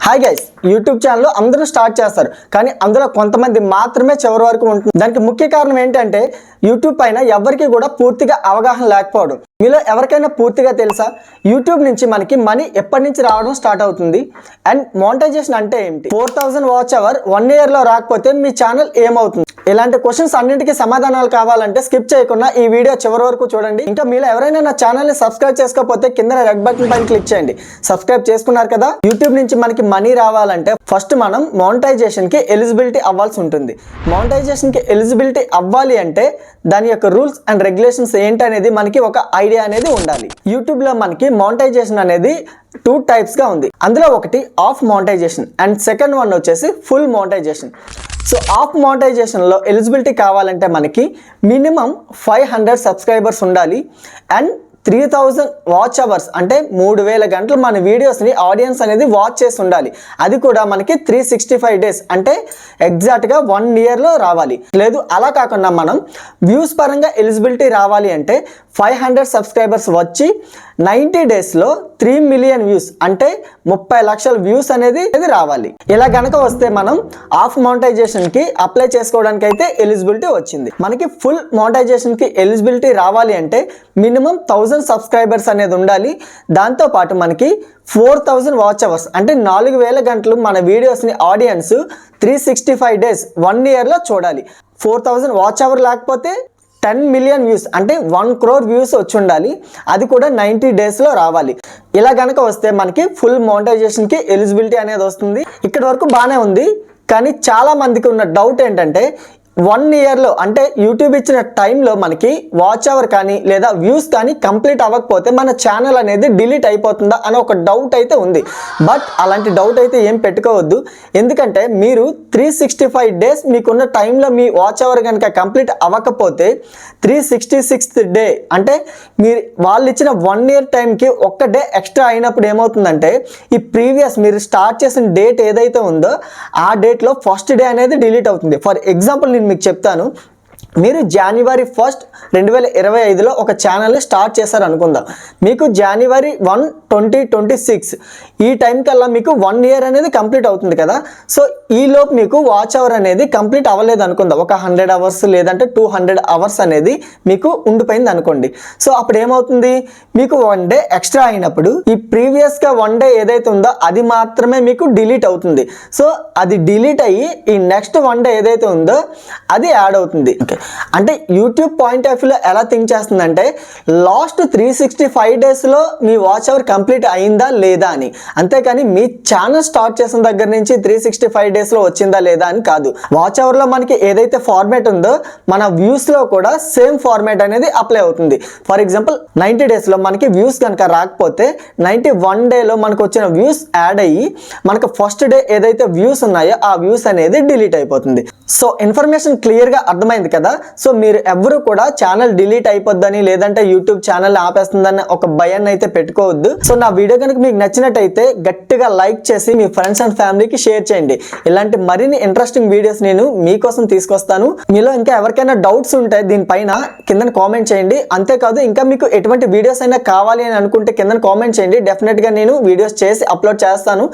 Hi guys, YouTube channel అందరూ start చేస్తారు, కానీ అందులో కొంతమంది మాత్రమే చివరి వరకు ఉంటుంది. దానికి ముఖ్య కారణం ఏంటంటే యూట్యూబ్ పైన ఎవరికి కూడా పూర్తిగా అవగాహన లేకపోవడం. మీలో ఎవరికైనా పూర్తిగా తెలుసా యూట్యూబ్ నుంచి మనకి మనీ ఎప్పటి నుంచి రావడం స్టార్ట్ అవుతుంది అండ్ మోనిటైజేషన్ అంటే ఏంటి? 4000 వాచ్ అవర్ 1 year లో రాకపోతే మీ ఛానల్ ఏమవుతుంది? ఇలాంటి క్వశ్చన్స్ అన్నింటికి సమాధానాలు కావాలంటే స్కిప్ చేయకుండా ఈ వీడియో చివరి వరకు చూడండి. ఇంకా మీలో ఎవరైనా నా ఛానల్ని సబ్స్క్రైబ్ చేసుకోకపోతే కింద రెడ్ బటన్ పైన క్లిక్ చేయండి. సబ్స్క్రైబ్ చేసుకున్నారు కదా? యూట్యూబ్ నుంచి మనకి మనీ రావాలంటే ఫస్ట్ మనం మోనిటైజేషన్ కి ఎలిజిబిలిటీ అవ్వాల్సి ఉంటుంది. మోనిటైజేషన్ కి ఎలిజిబిలిటీ అవ్వాలి అంటే దాని యొక్క రూల్స్ అండ్ రెగ్యులేషన్స్ ఏంటనేది మనకి ఒక ఐడియా అనేది ఉండాలి. యూట్యూబ్ లో మనకి మోనిటైజేషన్ అనేది 2 types గా ఉంది. అందులో ఒకటి off monetization and second one వచ్చేసి ఫుల్ మోనిటైజేషన్. సో ఆఫ్ మోనిటైజేషన్లో ఎలిజిబిలిటీ కావాలంటే మనకి మినిమం 500 సబ్స్క్రైబర్స్ ఉండాలి అండ్ 3000 వాచ్ అవర్స్ అంటే 3000 గంటలు మన వీడియోస్ని ఆడియన్స్ అనేది వాచ్ చేసి ఉండాలి. అది కూడా మనకి 365 days అంటే ఎగ్జాక్ట్గా 1 yearలో రావాలి. లేదు అలా కాకుండా మనం వ్యూస్ పరంగా ఎలిజిబిలిటీ రావాలి అంటే 500 సబ్స్క్రైబర్స్ వచ్చి 90 daysలో 3 million వ్యూస్ అంటే 30 లక్షల వ్యూస్ అనేది రావాలి. ఇలా గనక వస్తే మనం ఆఫ్ మోనిటైజేషన్కి అప్లై చేసుకోవడానికి అయితే ఎలిజిబిలిటీ వచ్చింది. మనకి ఫుల్ మోనిటైజేషన్కి ఎలిజిబిలిటీ రావాలి అంటే మినిమం 1000 సబ్స్క్రైబర్స్ అనేది ఉండాలి. దాంతోపాటు మనకి 4000 వాచ్ అవర్స్ అంటే 4000 గంటలు మన వీడియోస్ని ఆడియన్స్ 365 days 1 yearలో చూడాలి. 4000 వాచ్ అవర్ లేకపోతే 10 million వ్యూస్ అంటే 1 crore వ్యూస్ వచ్చి ఉండాలి. అది కూడా 90 daysలో రావాలి. ఇలా కనుక వస్తే మనకి ఫుల్ మోనిటైజేషన్కి ఎలిజిబిలిటీ అనేది వస్తుంది. ఇక్కడ వరకు బాగానే ఉంది, కానీ చాలా మందికి ఉన్న డౌట్ ఏంటంటే 1 yearలో అంటే యూట్యూబ్ ఇచ్చిన టైంలో మనకి వాచ్ అవర్ కానీ లేదా వ్యూస్ కానీ కంప్లీట్ అవ్వకపోతే మన ఛానల్ అనేది డిలీట్ అయిపోతుందా అని ఒక డౌట్ అయితే ఉంది. బట్ అలాంటి డౌట్ అయితే ఏం పెట్టుకోవద్దు. ఎందుకంటే మీరు 365 days మీకున్న టైంలో మీ వాచ్ అవర్ కనుక కంప్లీట్ అవ్వకపోతే 366th day అంటే మీరు వాళ్ళు ఇచ్చిన 1 year టైంకి ఒక్క డే ఎక్స్ట్రా అయినప్పుడు ఏమవుతుందంటే ఈ ప్రీవియస్ మీరు స్టార్ట్ చేసిన డేట్ ఏదైతే ఉందో ఆ డేట్లో ఫస్ట్ డే అనేది డిలీట్ అవుతుంది. ఫర్ ఎగ్జాంపుల్ నేను మీకు చెప్తాను. మీరు January 1st 2025లో ఒక ఛానల్ని స్టార్ట్ చేశారు అనుకుందాం. మీకు January 1, 2026 ఈ టైం కల్లా మీకు 1 year అనేది కంప్లీట్ అవుతుంది కదా. సో ఈలోపు మీకు వాచ్ అవర్ అనేది కంప్లీట్ అవ్వలేదు అనుకుందాం. ఒక 100 hours లేదంటే 200 hours అనేది మీకు ఉండిపోయింది అనుకోండి. సో అప్పుడు ఏమవుతుంది, మీకు 1 day ఎక్స్ట్రా అయినప్పుడు ఈ ప్రీవియస్గా 1 day ఏదైతే ఉందో అది మాత్రమే మీకు డిలీట్ అవుతుంది. సో అది డిలీట్ అయ్యి ఈ నెక్స్ట్ 1 day ఏదైతే ఉందో అది యాడ్ అవుతుంది. అంటే యూట్యూబ్ పాయింట్ ఆఫ్ వ్యూలో ఎలా థింక్ చేస్తుందంటే లాస్ట్ 365 daysలో మీ వాచ్ అవర్ కంప్లీట్ అయిందా లేదా అని, అంతేకాని మీ ఛానల్ స్టార్ట్ చేసిన దగ్గర నుంచి 365 daysలో వచ్చిందా లేదా అని కాదు. వాచ్ అవర్లో మనకి ఏదైతే ఫార్మేట్ ఉందో మన వ్యూస్లో కూడా సేమ్ ఫార్మేట్ అనేది అప్లై అవుతుంది. ఫర్ ఎగ్జాంపుల్ 90 daysలో మనకి వ్యూస్ కనుక రాకపోతే 91 dayలో మనకు వచ్చిన వ్యూస్ యాడ్ అయ్యి మనకు ఫస్ట్ డే ఏదైతే వ్యూస్ ఉన్నాయో ఆ వ్యూస్ అనేది డిలీట్ అయిపోతుంది. సో ఇన్ఫర్మేషన్ క్లియర్గా అర్థమైంది కదా. సో మీరు ఎవరు కూడా ఛానల్ డిలీట్ అయిపోద్దని లేదంటే యూట్యూబ్ ఛానల్ ఆపేస్తుందని ఒక భయాన్ని అయితే పెట్టుకోవద్దు. సో నా వీడియో కనుక మీకు నచ్చినట్టయితే గట్టిగా లైక్ చేసి మీ ఫ్రెండ్స్ అండ్ ఫ్యామిలీకి షేర్ చేయండి. ఇలాంటి మరిన్ని ఇంట్రెస్టింగ్ వీడియోస్ నేను మీకోసం తీసుకొస్తాను. మీలో ఇంకా ఎవరికైనా డౌట్స్ ఉంటే దీనిపైన కింద కామెంట్ చేయండి. అంతేకాదు ఇంకా మీకు ఎటువంటి వీడియోస్ అయినా కావాలి అని అనుకుంటే కింద కామెంట్ చేయండి. డెఫినెట్గా నేను వీడియోస్ చేసి అప్లోడ్ చేస్తాను.